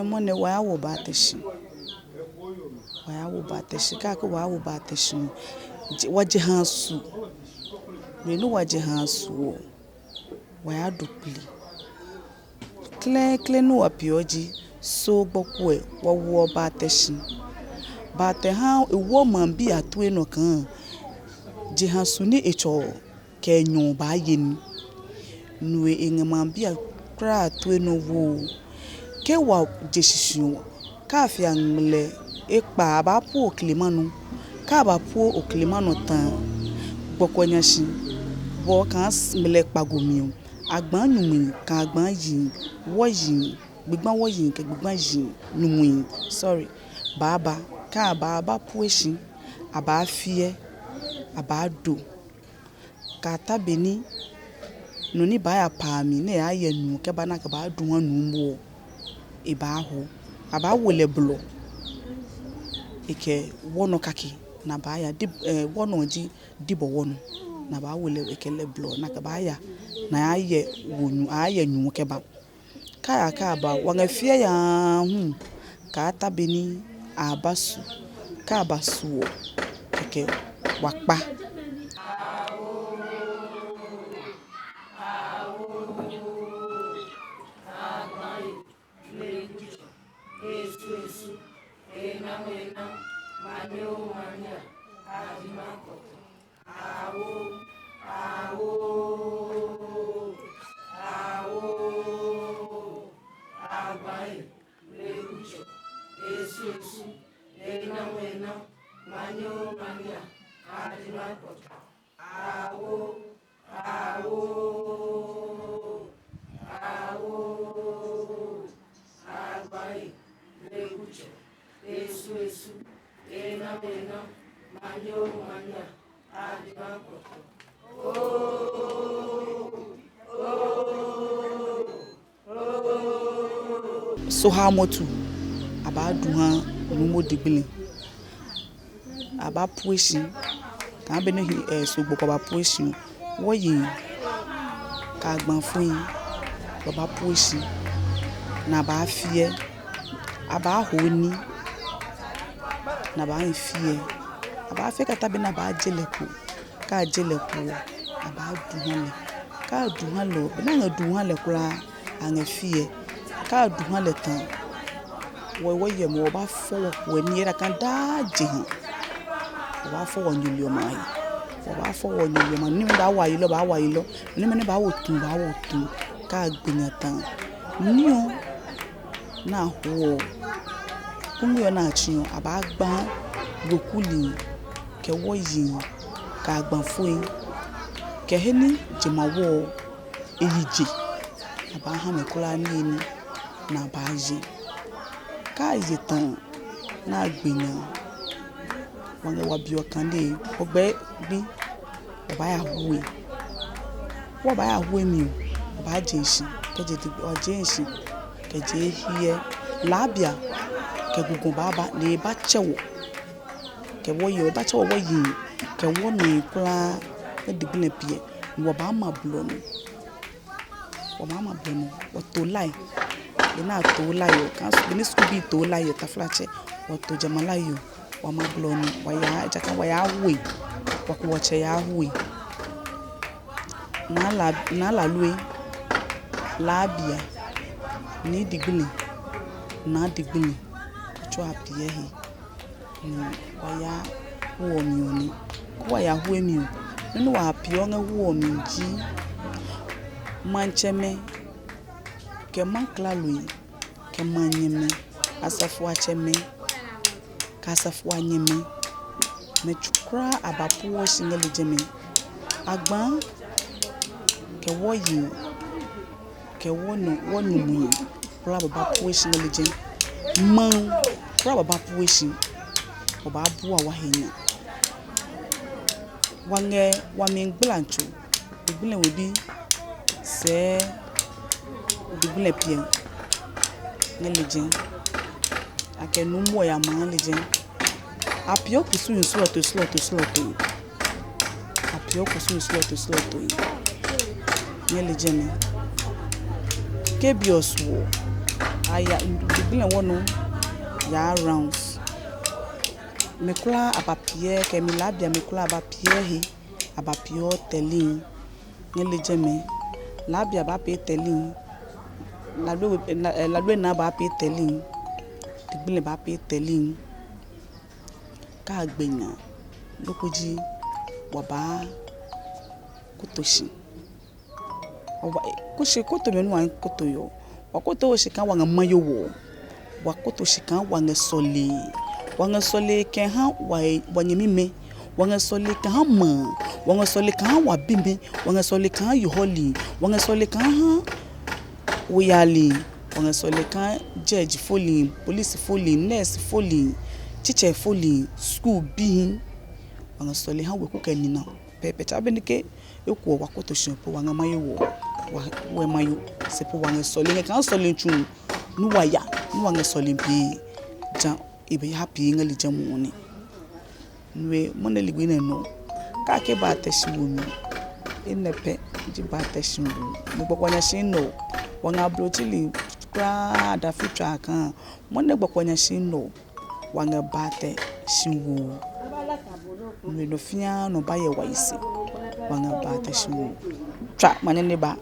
Mone waya wo batashi. Waya wo batashi kaka waya wo batashi. Waje hansu. Menu waje hansu. Waya dupli. Kle no apioji so gbokwe wo batashi. Bate ha ewo man bi atwe no kan. Je hansu ni echo ke nyon ba yeni. Nuwe engeman bi akra atwe no wo. Ke wa jeshishu ka fi angle ekpa ba pu oklimanu ka ba pu oklimanu tan gbokonyashi bo kan smele pagomi agban numi kan agban yi wo yi gbigban wo yi ke gbigban yi numi sorry baba ka baba pu eshi aba fie aba do ka tabeni noni ba ya pa mi na ya yenu ke ba na ka ba du anu mo ibaho aba wole blo ike wono kaki na ba ya wono ji dibo wono na ba wole ekele blo na ka ba ya na aye wonu aye nyu ke ba ka ba wanga fie ya hu ka tabeni abasu ka basu ike wakpa so how motu abadu ha numo digbili aba pueshi kan be no so gboko ba pueshi wo yi ka gban fun baba pueshi na ba fie aba honi na ba fie aba fe ka tabi na ba jeleku ka jeleku aba duhale ka duhalo be na duhale kura an fie ka duhale tan wo ye mo ba fo wo ni era kan daje wo ba fo wo nyulio mai wo ba fo wo nyulio ma ni da wa yi lo ni me ne ba wo tun ka gbinya tan ni o na ho kunyo na chi o aba gba gokuli ke wo yi ka gban fun ke heni jemawo eyije aba ha me kula ni na ba yi ka yi tan na gbinya won wa bi okan de ogbe bi oba ya huwe mi oba jinshi ke je di ojinshi ke je hie labia ke gugun baba le ba chewo ke wo yo ba chewo wo yi ke wo ni kula e digbile pie wo ba ma blo no wo to lai ina to lai o kan so ni skubi to lai ta flache wo to jamala yo wa ma blo ni wa ya jaka wa ya we wa ko che ya we na la lui labia ni digbile na digbile cho apie he ni wa ya wo mi oni ko wa ya hu emi o nínú wa apie nga wo mi ji mancheme ke mankla lui ke manyeme asafu acheme kasafu anyeme me chukra abapu wo singale jeme agban ke wo yi ke wonu mu pra baba pu singale jeme man pra baba pu shi baba bu wa henya wange wa mi nglanchu igbile we bi se duble pie ne legend akenu mo ya man legend apio kusu slot apio kusu slot ne legend kebios wo aya duble wono ya rounds mekula abapie kemilabia mekula abapie he abapio telling ne legend labia ba pe telling la na ba pe telling duble ba pe telling ka gbenya lokoji waba kutoshi oba kushi koto menu an koto yo wakoto shi kan wanga mayo wo wakoto shi kan wanga sole ken ha wanyemime wanga sole kan ha ma wanga sole kan ha wabime wanga sole kan ha yuholi wanga sole kan ha uyali wanga sole kan judge foli police foli nurse foli teacher foli school being wanga sole ha we kuka nina pepe tabenike ekuo wakoto shimpo wanga mayo wo we mayo sepo wanga sole kan sole nchu nuwaya nuwanga sole bi ja ibe happy ngali jamu ni nwe moneli gwine no ka ke ba tashiwu mi enepe ji ba tashiwu mo gbokwanya shino wanga brochili kra da future kan monne gbokwanya shino wanga bate shiwu nwe no fia no ba ye waisi wanga bate shiwu tra manene ba